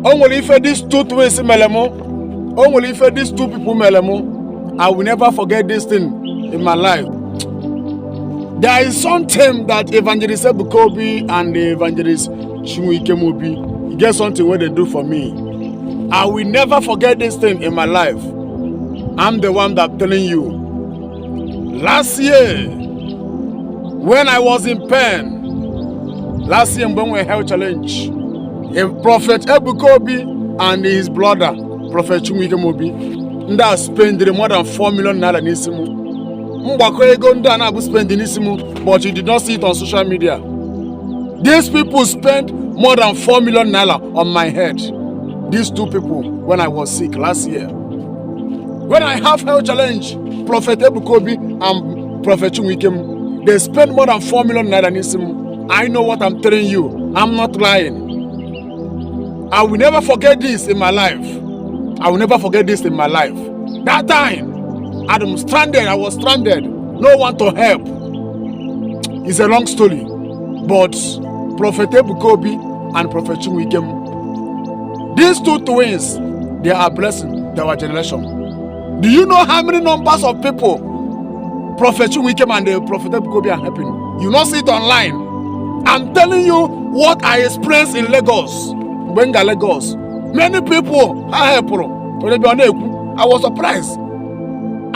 Only if these two twins melemo, only if these two people melemo, I will never forget this thing in my life. There is something that Evangelist Ebukobi and the Evangelist Chinweike get something what they do for me. I will never forget this thing in my life. I'm the one that telling you. Last year, when I was in pain, last year when we health challenge, Prophet Ebukobi and his brother, Prophet Chinweike, that spent more than 4 million naira nisimu. But you did not see it on social media. These people spent more than 4 million naira on my head. These two people, when I was sick last year. When I have health challenge, Prophet Ebukobi and Prophet Chinweike, they spent more than 4 million naira nisimu. I know what I'm telling you. I'm not lying. I will never forget this in my life. I will never forget this in my life. That time, I was stranded. No one to help. It's a long story. But Prophet Ebukobi and Prophet Chinweike, these two twins, they are blessing our generation. Do you know how many numbers of people Prophet Chinweike and the Prophet Ebukobi are helping? You not see it online. I'm telling you what I experienced in Lagos. Benga, Lagos. Many people are helping. I was surprised.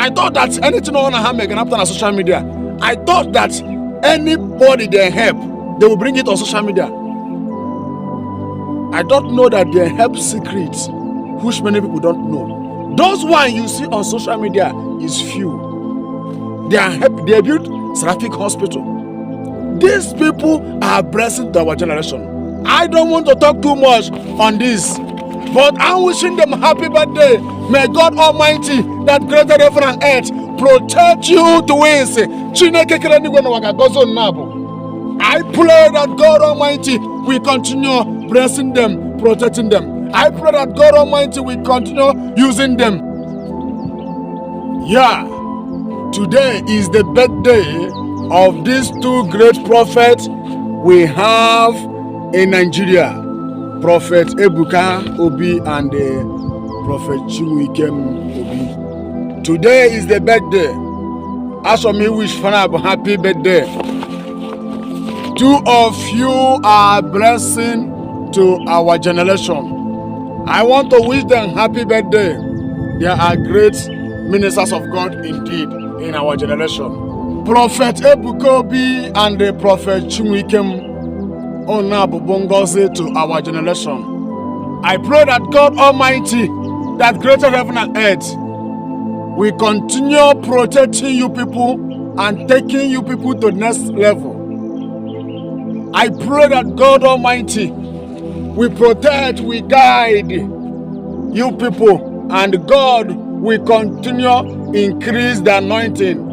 I thought that anything on can happen on social media. I thought that anybody they help, they will bring it on social media. I don't know that they help secrets, which many people don't know. Those ones you see on social media is few. They built Seraphic Hospital. These people are blessing to our generation. I don't want to talk too much on this, but I'm wishing them happy birthday. May God Almighty, that greater heaven and earth, protect you to wins. I pray that God Almighty will continue blessing them, protecting them. I pray that God Almighty will continue using them. Yeah, today is the birthday of these two great prophets we have in Nigeria, Prophet Ebukobi and Prophet Chinweike Obi. Today is the birthday. As for me, wish Fanab happy birthday. Two of you are blessing to our generation. I want to wish them happy birthday. They are great ministers of God indeed in our generation. Prophet Ebukobi and the Prophet Chinweike to our generation. I pray that God Almighty, that greater heaven and earth, will continue protecting you people and taking you people to the next level. I pray that God Almighty will protect, will guide you people, and God will continue increase the anointing.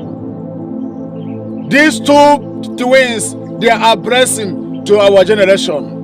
These two twins, they are blessing to our generation.